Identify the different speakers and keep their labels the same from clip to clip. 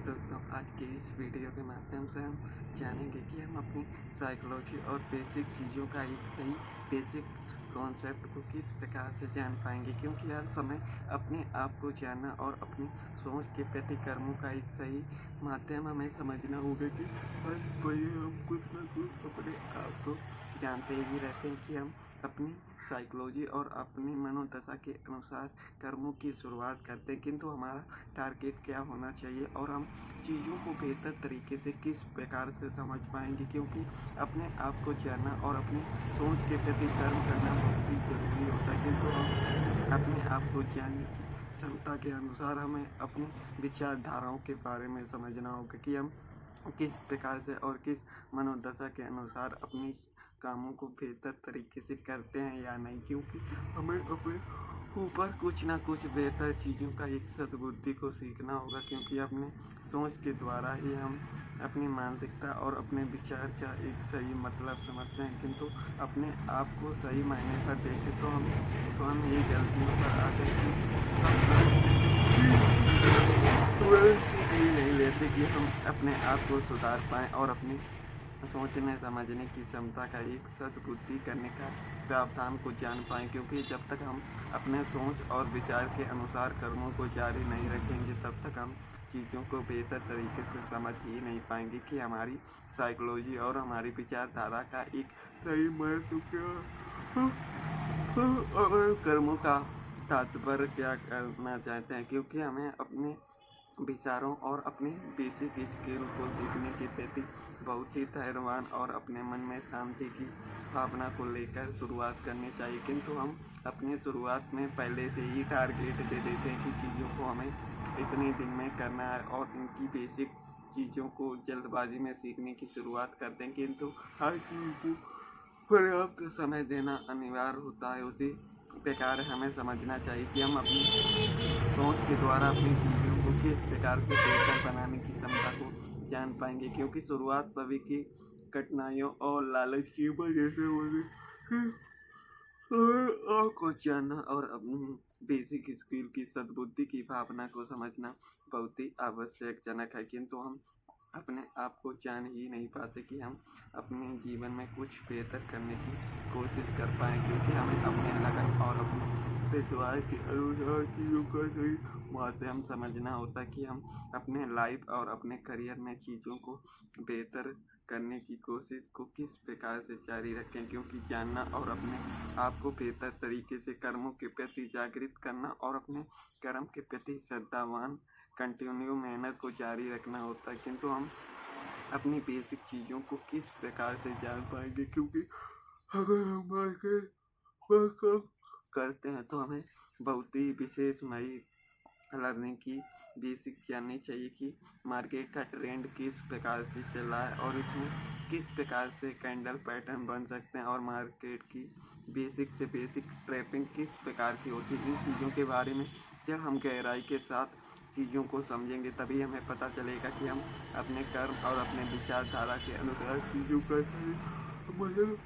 Speaker 1: दोस्तों, आज के इस वीडियो के माध्यम से हम जानेंगे कि हम अपनी साइकोलॉजी और बेसिक चीज़ों का एक सही बेसिक कॉन्सेप्ट को किस प्रकार से जान पाएंगे, क्योंकि हर समय अपने आप को जानना और अपनी सोच के प्रति कर्मों का एक सही माध्यम हमें समझना होगा कि हर कोई हम कुछ ना कुछ अपने आप को जानते ही रहते हैं कि हम अपनी साइकोलॉजी और अपनी मनोदशा के अनुसार कर्मों की शुरुआत करते हैं, किंतु हमारा टारगेट क्या होना चाहिए और हम चीज़ों को बेहतर तरीके से किस प्रकार से समझ पाएंगे, क्योंकि अपने आप को जानना और अपनी सोच के प्रति कर्म करना बहुत ही ज़रूरी होता है। किंतु हम अपने आप को जानने की क्षमता के अनुसार हमें अपनी विचारधाराओं के बारे में समझना होगा कि हम किस प्रकार से और किस मनोदशा के अनुसार अपनी कामों को बेहतर तरीके से करते हैं या नहीं, क्योंकि हमें अपने ऊपर कुछ ना कुछ बेहतर चीज़ों का एक सद्बुद्धि को सीखना होगा, क्योंकि अपने सोच के द्वारा ही हम अपनी मानसिकता और अपने विचार का एक सही मतलब समझते हैं। किंतु अपने आप को सही मायने पर देखें तो हम स्वयं ही गलतियों पर आकर सीख ही नहीं लेते कि हम अपने आप को सुधार पाएँ और अपनी सोचने समझने की क्षमता का एक सद्बुद्धि करने का प्रावधान को जान पाएँ, क्योंकि जब तक हम अपने सोच और विचार के अनुसार कर्मों को जारी नहीं रखेंगे तब तक हम चीज़ों को बेहतर तरीके से समझ ही नहीं पाएंगे कि हमारी साइकोलॉजी और हमारी विचारधारा का एक सही महत्व क्या और कर्मों का तात्पर्य क्या करना चाहते हैं, क्योंकि हमें अपने विचारों और अपनी बेसिक स्किल को सीखने के प्रति बहुत ही धैर्यवान और अपने मन में शांति की भावना को लेकर शुरुआत करनी चाहिए। किंतु हम अपनी शुरुआत में पहले से ही टारगेट दे देते हैं कि चीज़ों को हमें इतने दिन में करना है और इनकी बेसिक चीज़ों को जल्दबाजी में सीखने की शुरुआत करते हैं, किंतु हर चीज़ को पर्याप्त समय देना अनिवार्य होता है। उसी प्रकार हमें समझना चाहिए कि हम अपनी सोच के द्वारा अपनी चीज़ों को किस प्रकार से बेहतर बनाने की क्षमता को जान पाएंगे, क्योंकि शुरुआत सभी की कठिनाइयों और लालच की वजह से होती है। और आपको जानना और अपनी बेसिक स्किल की सद्बुद्धि की भावना को समझना बहुत ही आवश्यकजनक है, किंतु हम अपने आप को जान ही नहीं पाते कि हम अपने जीवन में कुछ बेहतर करने की कोशिश कर पाएँ, क्योंकि हमें अपने लगन और अपने विश्वास के अनुसार चीज़ों का सही माध्यम समझना होता है कि हम अपने लाइफ और अपने करियर में चीज़ों को बेहतर करने की कोशिश को किस प्रकार से जारी रखें, क्योंकि जानना और अपने आप को बेहतर तरीके से कर्मों के प्रति जागृत करना और अपने कर्म के प्रति श्रद्धावान कंटिन्यू मेहनत को जारी रखना होता है। किंतु हम अपनी बेसिक चीज़ों को किस प्रकार से जान पाएंगे, क्योंकि अगर हम मार्केट करते हैं तो हमें बहुत ही विशेषमयी लर्निंग की बेसिक जाननी चाहिए कि मार्केट का ट्रेंड किस प्रकार से चल रहा है और इसमें किस प्रकार से कैंडल पैटर्न बन सकते हैं और मार्केट की बेसिक से बेसिक ट्रैपिंग किस प्रकार की होती है। इन चीज़ों के बारे में जब हम गहराई के साथ चीज़ों को समझेंगे तभी हमें पता चलेगा कि हम अपने कर्म और अपने विचारधारा के अनुसार चीज़ों का मतलब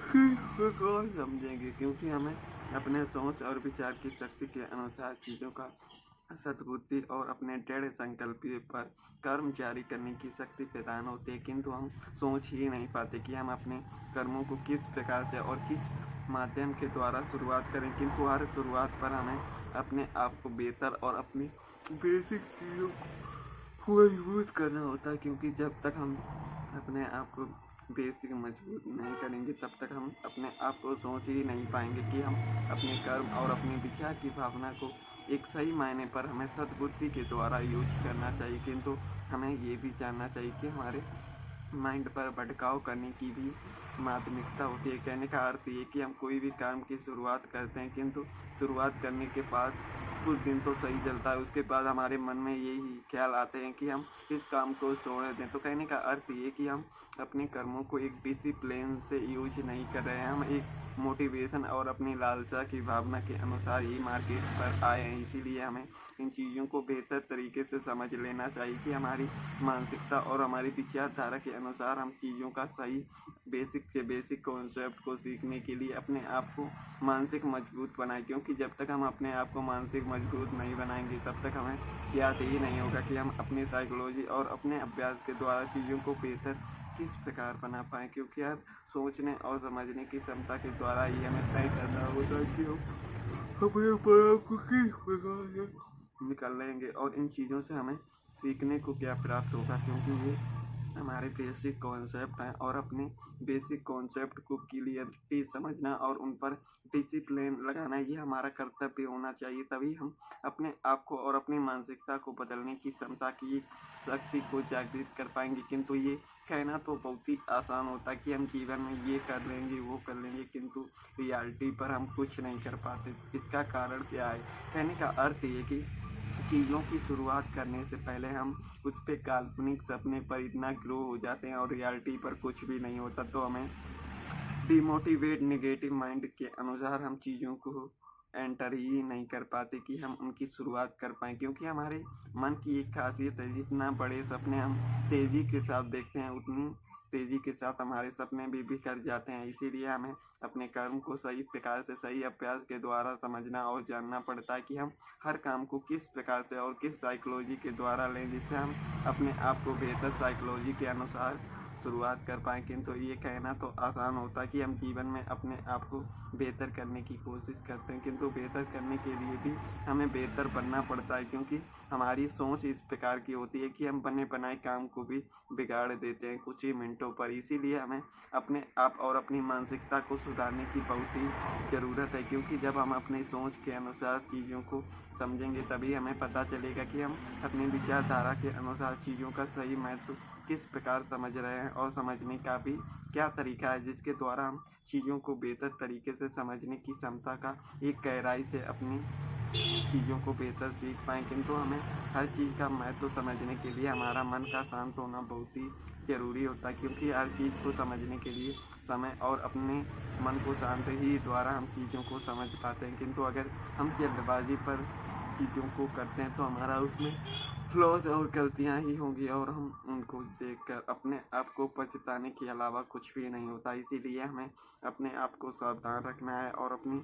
Speaker 1: किस प्रकार समझेंगे, क्योंकि हमें अपने सोच और विचार की शक्ति के अनुसार चीज़ों का सद्बुद्धि और अपने दृढ़ संकल्प पर कर्म जारी करने की शक्ति प्रदान होती है। किंतु हम सोच ही नहीं पाते कि हम अपने कर्मों को किस प्रकार से और किस माध्यम के द्वारा शुरुआत करें, किंतु हर शुरुआत पर हमें अपने आप को बेहतर और अपनी बेसिक चीज़ों को मजबूत करना होता है, क्योंकि जब तक हम अपने आप को बेसिक मजबूत नहीं करेंगे तब तक हम अपने आप को सोच ही नहीं पाएंगे कि हम अपने कर्म और अपने विचार की भावना को एक सही मायने पर हमें सद्बुद्धि के द्वारा यूज करना चाहिए। किंतु हमें ये भी जानना चाहिए कि हमारे माइंड पर भटकाव करने की भी माध्यमिकता होती है। कहने का अर्थ ये कि हम कोई भी काम की शुरुआत करते हैं, किंतु शुरुआत करने के बाद कुछ दिन तो सही चलता है, उसके बाद हमारे मन में यही ख्याल आते हैं कि हम इस काम को छोड़ दें। तो कहने का अर्थ ये कि हम अपने कर्मों को एक डिसिप्लिन से यूज नहीं कर रहे हैं, हम एक मोटिवेशन और अपनी लालसा की भावना के अनुसार ही मार्केट पर आए हैं। इसीलिए हमें इन चीज़ों को बेहतर तरीके से समझ लेना चाहिए कि हमारी मानसिकता और हमारी विचारधारा के अनुसार हम चीज़ों का सही बेसिक से बेसिक कॉन्सेप्ट को सीखने के लिए अपने आप को मानसिक मजबूत बनाएं, क्योंकि जब तक हम अपने आप को मानसिक मजबूत नहीं बनाएंगे तब तक हमें याद ही नहीं होगा कि हम अपनी साइकोलॉजी और अपने अभ्यास के द्वारा चीज़ों को बेहतर किस प्रकार बना पाएँ। क्योंकि यार सोचने और समझने की क्षमता के द्वारा ही हमें तय करना होता है कि हम अपने बड़ा को किस प्रकार से निकाल लेंगे और इन चीज़ों से हमें सीखने को क्या प्राप्त होगा। क्योंकि ये हमारे बेसिक कॉन्सेप्ट हैं और अपने बेसिक कॉन्सेप्ट को क्लियरली समझना और उन पर डिसिप्लिन लगाना ये हमारा कर्तव्य होना चाहिए। तभी हम अपने आप को और अपनी मानसिकता को बदलने की क्षमता की शक्ति को जागृत कर पाएंगे। किंतु ये कहना तो बहुत ही आसान होता है कि हम जीवन में ये कर लेंगे वो कर लेंगे, किंतु रियलिटी पर हम कुछ नहीं कर पाते। इसका कारण क्या है? कहने का अर्थ ये कि चीज़ों की शुरुआत करने से पहले हम उस पे काल्पनिक सपने पर इतना ग्रो हो जाते हैं और रियलिटी पर कुछ भी नहीं होता, तो हमें डिमोटिवेट नेगेटिव माइंड के अनुसार हम चीज़ों को एंटर ही नहीं कर पाते कि हम उनकी शुरुआत कर पाएँ। क्योंकि हमारे मन की एक खासियत है, जितना बड़े सपने हम तेज़ी के साथ देखते हैं उतनी तेज़ी के साथ हमारे सपने भी बिखर जाते हैं। इसीलिए हमें अपने कर्म को सही प्रकार से सही अभ्यास के द्वारा समझना और जानना पड़ता है कि हम हर काम को किस प्रकार से और किस साइकोलॉजी के द्वारा लें, जिससे हम अपने आप को बेहतर साइकोलॉजी के अनुसार शुरुआत कर पाएँ। किंतु ये कहना तो आसान होता है कि हम जीवन में अपने आप को बेहतर करने की कोशिश करते हैं, किंतु बेहतर करने के लिए भी हमें बेहतर बनना पड़ता है। क्योंकि हमारी सोच इस प्रकार की होती है कि हम बने बनाए काम को भी बिगाड़ देते हैं कुछ ही मिनटों पर। इसीलिए हमें अपने आप और अपनी मानसिकता को सुधारने की बहुत ही ज़रूरत है। क्योंकि जब हम अपनी सोच के अनुसार चीज़ों को समझेंगे तभी हमें पता चलेगा कि हम अपनी विचारधारा के अनुसार चीज़ों का सही महत्व किस प्रकार समझ रहे हैं और समझने का भी क्या तरीका है, जिसके द्वारा हम चीज़ों को बेहतर तरीके से समझने की क्षमता का एक गहराई से अपनी चीज़ों को बेहतर सीख पाएँ। किंतु हमें हर चीज़ का महत्व समझने के लिए हमारा मन का शांत होना बहुत ही ज़रूरी होता है। क्योंकि हर चीज़ को समझने के लिए समय और अपने मन को शांत ही द्वारा हम चीज़ों को समझ पाते हैं। किंतु अगर हम जल्दबाजी पर चीज़ों को करते हैं तो हमारा उसमें फ्लॉज और गलतियाँ ही होंगी और हम उनको देखकर अपने आप को पछताने के अलावा कुछ भी नहीं होता। इसीलिए हमें अपने आप को सावधान रखना है और अपनी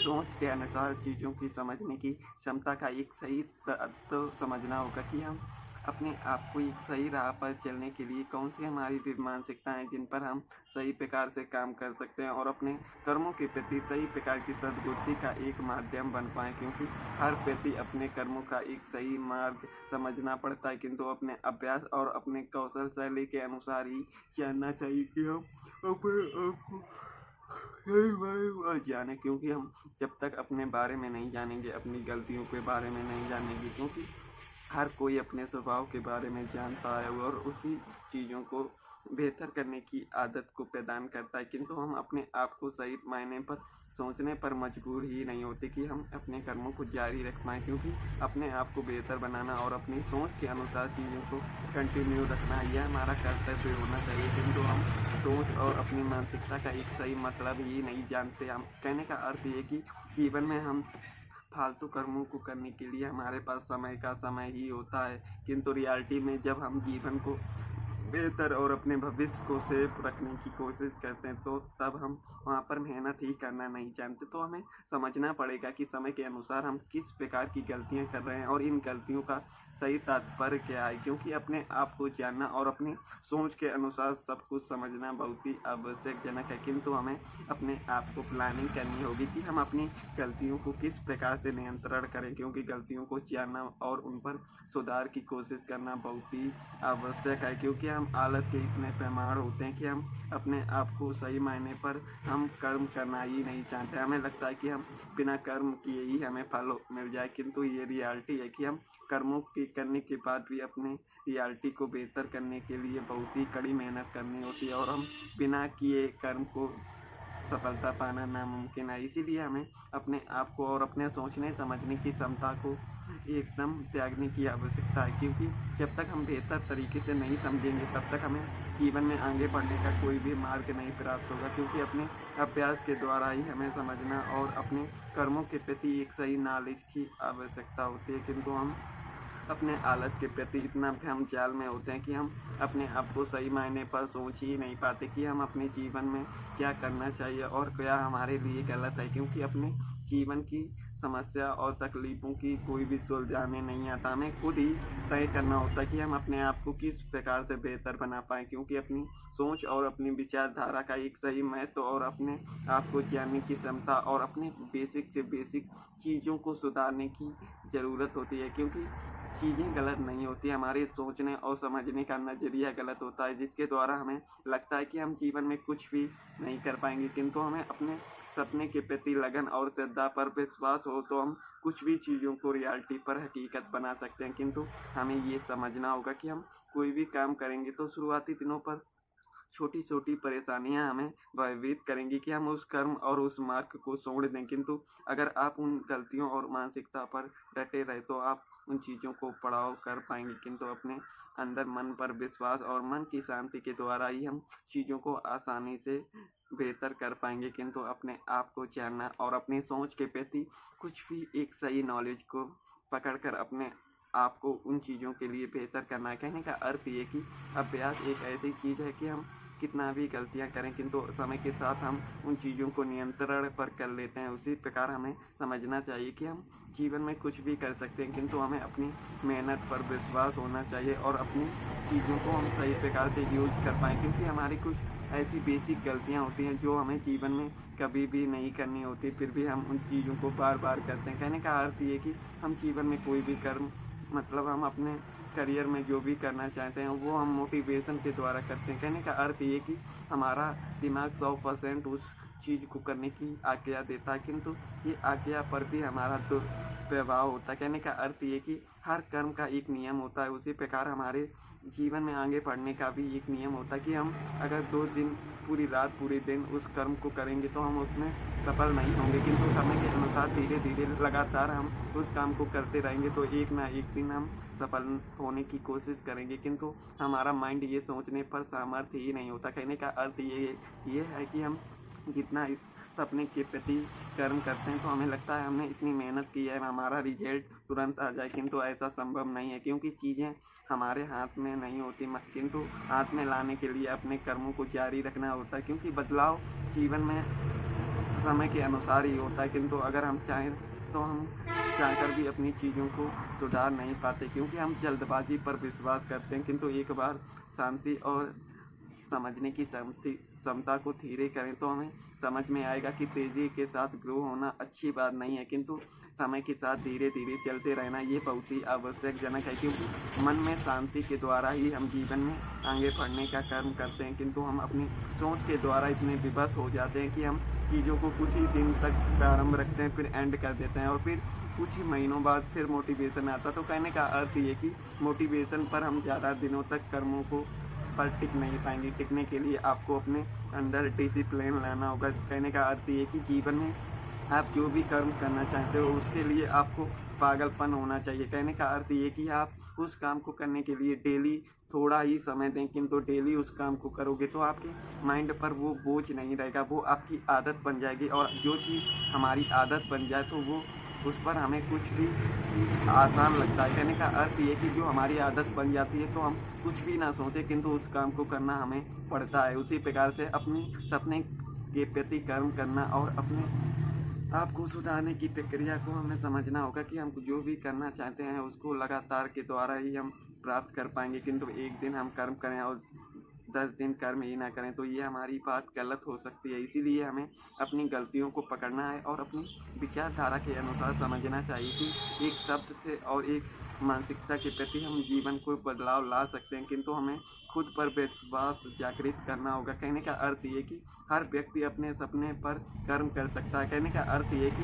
Speaker 1: सोच के अनुसार चीज़ों की समझने की क्षमता का एक सही तत्व समझना होगा कि हम अपने आप को एक सही राह पर चलने के लिए कौन सी हमारी मानसिकताएं जिन पर हम सही प्रकार से काम कर सकते हैं और अपने कर्मों के प्रति सही प्रकार की सद्बुद्धि का एक माध्यम बन पाएँ। क्योंकि हर व्यक्ति अपने कर्मों का एक सही मार्ग समझना पड़ता है, किंतु अपने अभ्यास और अपने कौशल शैली के अनुसार ही जानना चाहिए कि हम अपने आप को सही मायने में जाने। क्योंकि हम जब तक अपने बारे में नहीं जानेंगे, अपनी गलतियों के बारे में नहीं जानेंगे, क्योंकि हर कोई अपने स्वभाव के बारे में जानता है और उसी चीज़ों को बेहतर करने की आदत को प्रदान करता है। किंतु हम अपने आप को सही मायने पर सोचने पर मजबूर ही नहीं होते कि हम अपने कर्मों को जारी रख पाएँ। क्योंकि अपने आप को बेहतर बनाना और अपनी सोच के अनुसार चीज़ों को कंटिन्यू रखना यह हमारा कर्तव्य होना चाहिए। किंतु हम सोच और अपनी मानसिकता का एक सही मतलब ही नहीं जानते। हम कहने का अर्थ ये कि जीवन में हम फालतू कर्मों को करने के लिए हमारे पास समय का समय ही होता है, किंतु रियलिटी में जब हम जीवन को बेहतर और अपने भविष्य को सेफ रखने की कोशिश करते हैं तो तब हम वहाँ पर मेहनत ही करना नहीं जानते। तो हमें समझना पड़ेगा कि समय के अनुसार हम किस प्रकार की गलतियाँ कर रहे हैं और इन गलतियों का सही तात्पर्य क्या है। क्योंकि अपने आप को जानना और अपनी सोच के अनुसार सब कुछ समझना बहुत ही आवश्यकजनक है, किंतु हमें अपने आप को प्लानिंग करनी होगी कि हम अपनी गलतियों को किस प्रकार से नियंत्रण करें। क्योंकि गलतियों को जानना और उन पर सुधार की कोशिश करना बहुत ही आवश्यक है। क्योंकि हम आलस के इतने पैमार होते हैं कि हम अपने आप को सही मायने पर हम कर्म करना ही नहीं चाहते। हमें लगता है कि हम बिना कर्म किए ही हमें फल मिल जाए, किंतु ये रियलिटी है कि हम कर्मों की करने के बाद भी अपने रियलिटी को बेहतर करने के लिए बहुत ही कड़ी मेहनत करनी होती है और हम बिना किए कर्म को सफलता पाना नामुमकिन है। इसीलिए हमें अपने आप को और अपने सोचने समझने की क्षमता को एकदम त्यागने की आवश्यकता है। क्योंकि जब तक हम बेहतर तरीके से नहीं समझेंगे तब तक हमें जीवन में आगे बढ़ने का कोई भी मार्ग नहीं प्राप्त होगा। क्योंकि अपने अभ्यास के द्वारा ही हमें समझना और अपने कर्मों के प्रति एक सही नॉलेज की आवश्यकता होती है। किंतु हम अपने आलस के प्रति इतना भ्रम जाल में होते हैं कि हम अपने आप को सही मायने पर सोच ही नहीं पाते कि हम अपने जीवन में क्या करना चाहिए और क्या हमारे लिए गलत है। क्योंकि अपने जीवन की समस्या और तकलीफ़ों की कोई भी सुलझाने नहीं आता। हमें खुद ही तय करना होता है कि हम अपने आप को किस प्रकार से बेहतर बना पाएँ, क्योंकि अपनी सोच और अपनी विचारधारा का एक सही महत्व और अपने आप को जानने की क्षमता और अपने बेसिक से बेसिक चीज़ों को सुधारने की ज़रूरत होती है, क्योंकि चीज़ें गलत नहीं होती, हमारे सोचने और समझने का नज़रिया गलत होता है, जिसके द्वारा हमें लगता है कि हम जीवन में कुछ भी नहीं कर पाएँगे। किंतु हमें अपने सपने के प्रति लगन और श्रद्धा पर विश्वास हो तो हम कुछ भी चीज़ों को रियलिटी पर हकीकत बना सकते हैं। किंतु हमें ये समझना होगा कि हम कोई भी काम करेंगे तो शुरुआती दिनों पर छोटी-छोटी परेशानियाँ हमें भयभीत करेंगी कि हम उस कर्म और उस मार्ग को छोड़ दें। किंतु अगर आप उन गलतियों और मानसिकता पर डटे रहे तो आप उन चीज़ों को पड़ाव कर पाएँगे। किंतु अपने अंदर मन पर विश्वास और मन की शांति के द्वारा ही हम चीज़ों को आसानी से बेहतर कर पाएँगे। किंतु अपने आप को जानना और अपनी सोच के प्रति कुछ भी एक सही नॉलेज को पकड़ कर अपने आपको उन चीज़ों के लिए बेहतर करना है। कहने का अर्थ ये कि अभ्यास एक ऐसी चीज़ है कि हम कितना भी गलतियाँ करें किंतु समय के साथ हम उन चीज़ों को नियंत्रण पर कर लेते हैं। उसी प्रकार हमें समझना चाहिए कि हम जीवन में कुछ भी कर सकते हैं, किंतु हमें अपनी मेहनत पर विश्वास होना चाहिए और अपनी चीज़ों को हम सही प्रकार से यूज़ कर पाएँ, क्योंकि हमारी कुछ ऐसी बेसिक गलतियाँ होती हैं जो हमें जीवन में कभी भी नहीं करनी होती, फिर भी हम उन चीज़ों को बार-बार करते हैं। कहने का अर्थ ये कि हम जीवन में कोई भी कर्म मतलब हम अपने करियर में जो भी करना चाहते हैं वो हम मोटिवेशन के द्वारा करते हैं। कहने का अर्थ ये कि हमारा दिमाग 100% उस चीज़ को करने की आज्ञा देता है, किंतु ये आज्ञा पर भी हमारा दुष्प्रभाव होता है। कहने का अर्थ ये कि हर कर्म का एक नियम होता है, उसी प्रकार हमारे जीवन में आगे बढ़ने का भी एक नियम होता है कि हम अगर 2 दिन पूरी रात पूरे दिन उस कर्म को करेंगे तो हम उसमें सफल नहीं होंगे, किंतु समय के अनुसार धीरे-धीरे लगातार हम उस काम को करते रहेंगे तो एक ना एक दिन हम सफल होने की कोशिश करेंगे। किंतु हमारा माइंड ये सोचने पर सामर्थ्य ही नहीं होता। कहने का अर्थ ये है कि हम जितना इस सपने के प्रति कर्म करते हैं तो हमें लगता है हमने इतनी मेहनत की है, हमारा रिजल्ट तुरंत आ जाए, किंतु ऐसा संभव नहीं है, क्योंकि चीज़ें हमारे हाथ में नहीं होती किंतु हाथ में लाने के लिए अपने कर्मों को जारी रखना होता है, क्योंकि बदलाव जीवन में समय के अनुसार ही होता है। किंतु अगर हम चाहें तो हम चाहकर भी अपनी चीज़ों को सुधार नहीं पाते, क्योंकि हम जल्दबाजी पर विश्वास करते हैं। किंतु एक बार शांति और समझने की क्षमता को धीरे करें तो हमें समझ में आएगा कि तेज़ी के साथ ग्रो होना अच्छी बात नहीं है, किंतु समय के साथ धीरे-धीरे चलते रहना ये बहुत ही आवश्यकजनक है, क्योंकि मन में शांति के द्वारा ही हम जीवन में आगे बढ़ने का कर्म करते हैं। किंतु हम अपनी सोच के द्वारा इतने विवश हो जाते हैं कि हम चीज़ों को कुछ ही दिन तक प्रारंभ रखते हैं, फिर एंड कर देते हैं और फिर कुछ ही महीनों बाद फिर मोटिवेशन आता। तो कहने का अर्थ ये कि मोटिवेशन पर हम ज़्यादा दिनों तक कर्मों को पर टिक नहीं पाएंगे। टिकने के लिए आपको अपने अंदर डिसिप्लिन लाना होगा। कहने का अर्थ ये कि जीवन में आप जो भी कर्म करना चाहते हो उसके लिए आपको पागलपन होना चाहिए। कहने का अर्थ ये कि आप उस काम को करने के लिए डेली थोड़ा ही समय दें, किंतु डेली उस काम को करोगे तो आपके माइंड पर वो बोझ नहीं रहेगा, वो आपकी आदत बन जाएगी। और जो चीज़ हमारी आदत बन जाए तो वो उस पर हमें कुछ भी आसान लगता है। कहने का अर्थ ये कि जो हमारी आदत बन जाती है तो हम कुछ भी ना सोचें, किंतु उस काम को करना हमें पड़ता है। उसी प्रकार से अपनी सपने के प्रति कर्म करना और अपने आपको सुधारने की प्रक्रिया को हमें समझना होगा कि हम जो भी करना चाहते हैं उसको लगातार के द्वारा ही हम प्राप्त कर पाएंगे। किंतु एक दिन हम कर्म करें और 10 दिन कर्म ही ना करें तो ये हमारी बात गलत हो सकती है। इसीलिए हमें अपनी गलतियों को पकड़ना है और अपनी विचारधारा के अनुसार समझना चाहिए कि एक शब्द से और एक मानसिकता के प्रति हम जीवन को बदलाव ला सकते हैं, किंतु हमें खुद पर विश्वास जागृत करना होगा। कहने का अर्थ ये कि हर व्यक्ति अपने सपने पर कर्म कर सकता है। कहने का अर्थ ये कि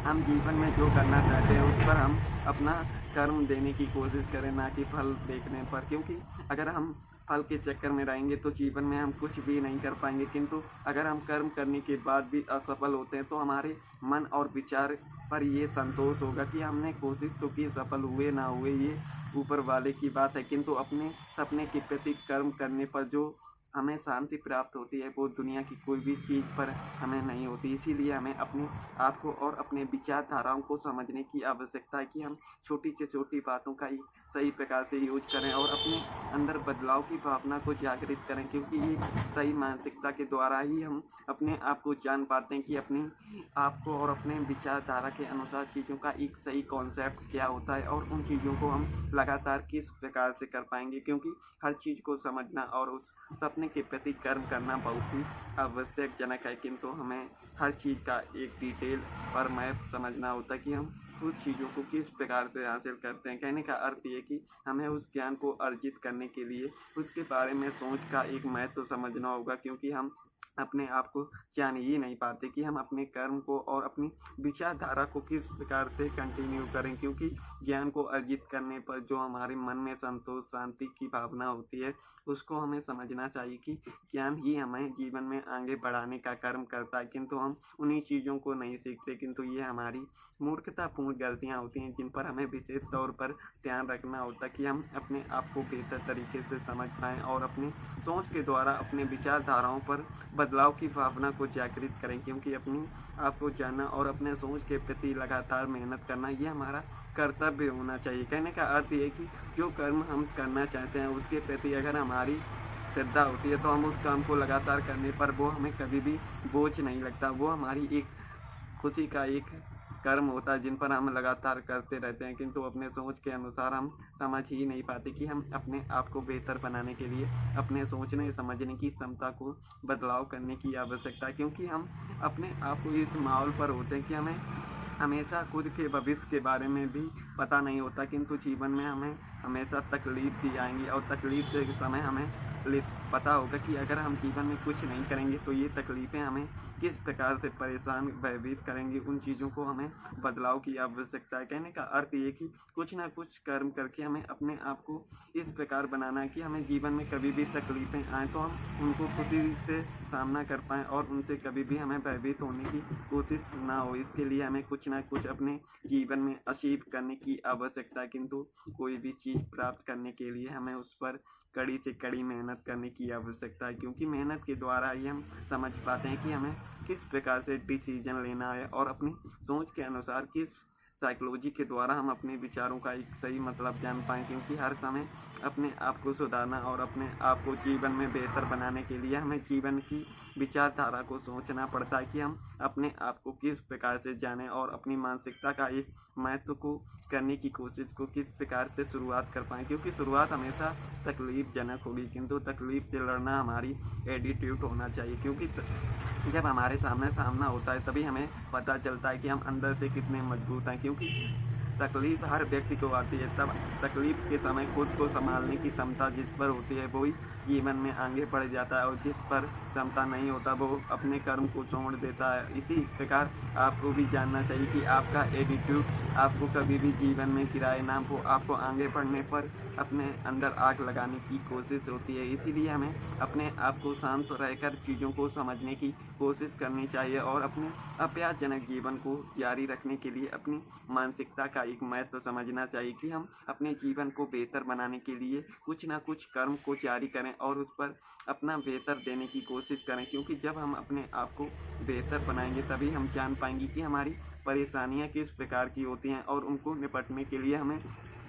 Speaker 1: हम जीवन में जो करना चाहते हैं उस पर हम अपना कर्म देने की कोशिश करें, ना कि फल देखने पर, क्योंकि अगर हम फल के चक्कर में रहेंगे तो जीवन में हम कुछ भी नहीं कर पाएंगे। किंतु अगर हम कर्म करने के बाद भी असफल होते हैं तो हमारे मन और विचार पर ये संतोष होगा कि हमने कोशिश तो की, सफल हुए ना हुए ये ऊपर वाले की बात है, किंतु अपने सपने के प्रति कर्म करने पर जो हमें शांति प्राप्त होती है वो दुनिया की कोई भी चीज़ पर हमें नहीं होती। इसीलिए हमें अपने आप को और अपने विचारधाराओं को समझने की आवश्यकता है कि हम छोटी से छोटी बातों का ही सही प्रकार से यूज करें और अपने अंदर बदलाव की भावना को जागृत करें, क्योंकि एक सही मानसिकता के द्वारा ही हम अपने आप को जान पाते हैं कि अपने आप को और अपने विचारधारा के अनुसार चीज़ों का एक सही कॉन्सेप्ट क्या होता है और उन चीज़ों को हम लगातार किस प्रकार से कर पाएंगे। क्योंकि हर चीज़ को समझना और उस सपने के प्रति कर्म करना बहुत ही आवश्यकजनक है, किंतु हमें हर चीज़ का एक डिटेल पर मैप समझना होता है कि हम उस चीज़ों को किस प्रकार से हासिल करते हैं। कहने का अर्थ ये कि हमें उस ज्ञान को अर्जित करने के लिए उसके बारे में सोच का एक महत्व समझना होगा, क्योंकि हम अपने आप को जान ही नहीं पाते कि हम अपने कर्म को और अपनी विचारधारा को किस प्रकार से कंटिन्यू करें। क्योंकि ज्ञान को अर्जित करने पर जो हमारे मन में संतोष शांति की भावना होती है, उसको हमें समझना चाहिए कि ज्ञान ही हमें जीवन में आगे बढ़ाने का कर्म करता है, किंतु हम उन्हीं चीज़ों को नहीं सीखते। किंतु ये हमारी मूर्खतापूर्ण गलतियाँ होती हैं जिन पर हमें विशेष तौर पर ध्यान रखना होता है कि हम अपने आप को बेहतर तरीके से समझ पाएँ और अपनी सोच के द्वारा अपने विचारधाराओं पर बदलाव की भावना को जागृत करें। क्योंकि अपनी आप को जानना और अपने सोच के प्रति लगातार मेहनत करना ये हमारा कर्तव्य होना चाहिए। कहने का अर्थ ये है कि जो कर्म हम करना चाहते हैं उसके प्रति अगर हमारी श्रद्धा होती है तो हम उस काम को लगातार करने पर वो हमें कभी भी बोझ नहीं लगता। वो हमारी एक खुशी का एक कर्म होता है जिन पर हम लगातार करते रहते हैं, किंतु अपने सोच के अनुसार हम समझ ही नहीं पाते कि हम अपने आप को बेहतर बनाने के लिए अपने सोचने समझने की क्षमता को बदलाव करने की आवश्यकता है। क्योंकि हम अपने आप को इस माहौल पर होते हैं कि हमें हमेशा खुद के भविष्य के बारे में भी पता नहीं होता, किंतु जीवन में हमें हमेशा तकलीफ दी आएंगी और तकलीफ के समय हमें पता होगा कि अगर हम जीवन में कुछ नहीं करेंगे तो ये तकलीफ़ें हमें किस प्रकार से परेशान भयभीत करेंगी। उन चीज़ों को हमें बदलाव की आवश्यकता है। कहने का अर्थ ये कि कुछ ना कुछ कर्म करके हमें अपने आप को इस प्रकार बनाना है कि हमें जीवन में कभी भी तकलीफ़ें आएँ तो हम उनको खुशी से सामना कर पाएँ और उनसे कभी भी हमें भयभीत होने की कोशिश ना हो। इसके लिए हमें कुछ ना कुछ अपने जीवन में अचीव करने की आवश्यकता है, किंतु कोई भी चीज़ प्राप्त करने के लिए हमें उस पर कड़ी से कड़ी मेहनत करने की आवश्यकता है। क्योंकि मेहनत के द्वारा ही हम समझ पाते हैं कि हमें किस प्रकार से डिसीजन लेना है और अपनी सोच के अनुसार किस साइकोलॉजी के द्वारा हम अपने विचारों का एक सही मतलब जान पाएँ। क्योंकि हर समय अपने आप को सुधारना और अपने आप को जीवन में बेहतर बनाने के लिए हमें जीवन की विचारधारा को सोचना पड़ता है कि हम अपने आप को किस प्रकार से जानें और अपनी मानसिकता का एक महत्व को करने की कोशिश को किस प्रकार से शुरुआत कर पाएँ। क्योंकि शुरुआत हमेशा तकलीफ़जनक होगी, किंतु तकलीफ़ से लड़ना हमारी एटीट्यूड होना चाहिए। क्योंकि जब हमारे सामने सामना होता है तभी हमें पता चलता है कि हम अंदर से कितने मजबूत हैं। क्योंकि तकलीफ़ हर व्यक्ति को आती है, तब तकलीफ़ के समय खुद को संभालने की क्षमता जिस पर होती है वो ही जीवन में आगे बढ़ जाता है, और जिस पर क्षमता नहीं होता वो अपने कर्म को छोड़ देता है। इसी प्रकार आपको भी जानना चाहिए कि आपका एटीट्यूड आपको कभी भी जीवन में गिराए ना, वो आपको आगे बढ़ने पर अपने अंदर आग लगाने की कोशिश होती है। इसीलिए हमें अपने आप को शांत रहकर चीज़ों को समझने की कोशिश करनी चाहिए और अपने अभ्यासजनक जीवन को जारी रखने के लिए अपनी मानसिकता का एक महत्व समझना चाहिए कि हम अपने जीवन को बेहतर बनाने के लिए कुछ ना कुछ कर्म को जारी करें और उस पर अपना बेहतर देने की कोशिश करें। क्योंकि जब हम अपने आप को बेहतर बनाएंगे तभी हम जान पाएंगे कि हमारी परेशानियां किस प्रकार की होती हैं और उनको निपटने के लिए हमें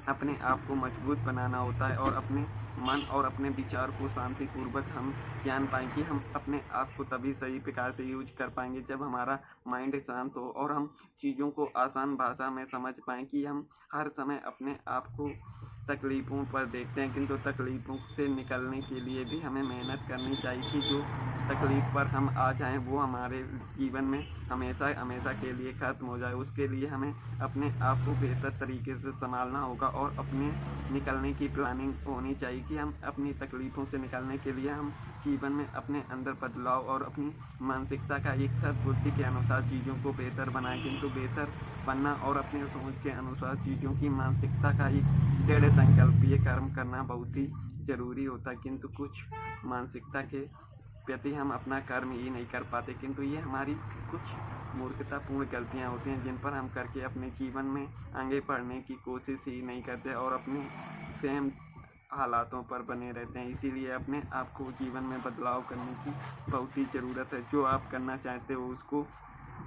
Speaker 1: अपने आप को मजबूत बनाना होता है और अपने मन और अपने विचार को शांतिपूर्वक हम जान पाएँ कि हम अपने आप को तभी सही प्रकार से यूज कर पाएंगे जब हमारा माइंड शांत हो और हम चीज़ों को आसान भाषा में समझ पाएँ कि हम हर समय अपने आप को तकलीफ़ों पर देखते हैं, किंतु तकलीफ़ों से निकलने के लिए भी हमें मेहनत करनी चाहिए कि जो तकलीफ़ पर हम आ जाएँ वो हमारे जीवन में हमेशा हमेशा के लिए ख़त्म हो जाए। उसके लिए हमें अपने आप को बेहतर तरीके से संभालना होगा और अपने निकलने की प्लानिंग होनी चाहिए कि हम अपनी तकलीफ़ों से निकलने के लिए हम जीवन में अपने अंदर बदलाव और अपनी मानसिकता का एक सद्बुद्धि के अनुसार चीज़ों को बेहतर बनाएं। किंतु बेहतर बनना और अपने सोच के अनुसार चीज़ों की मानसिकता का एक दृढ़ संकल्पीय कर्म करना बहुत ही ज़रूरी होता है। किंतु कुछ मानसिकता के प्रति हम अपना कर्म ही नहीं कर पाते, किंतु ये हमारी कुछ मूर्खतापूर्ण गलतियाँ होती हैं जिन पर हम करके अपने जीवन में आगे बढ़ने की कोशिश ही नहीं करते और अपने सेम हालातों पर बने रहते हैं। इसीलिए अपने आप को जीवन में बदलाव करने की बहुत ही ज़रूरत है। जो आप करना चाहते हो उसको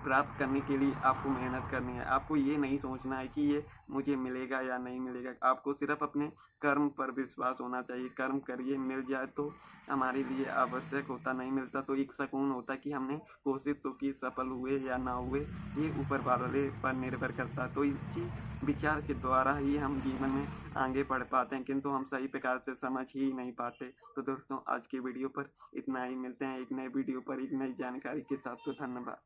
Speaker 1: प्राप्त करने के लिए आपको मेहनत करनी है। आपको ये नहीं सोचना है कि ये मुझे मिलेगा या नहीं मिलेगा। आपको सिर्फ अपने कर्म पर विश्वास होना चाहिए। कर्म करिए, मिल जाए तो हमारे लिए आवश्यक होता, नहीं मिलता तो एक सुकून होता कि हमने कोशिश तो की, सफल हुए या ना हुए ये ऊपर वाले पर निर्भर करता है। तो इसी विचार के द्वारा ही हम जीवन में आगे बढ़ पाते हैं, किंतु हम सही प्रकार से समझ ही नहीं पाते। तो दोस्तों आज की वीडियो पर इतना ही, मिलते हैं एक नए वीडियो पर एक नई जानकारी के साथ। तो धन्यवाद।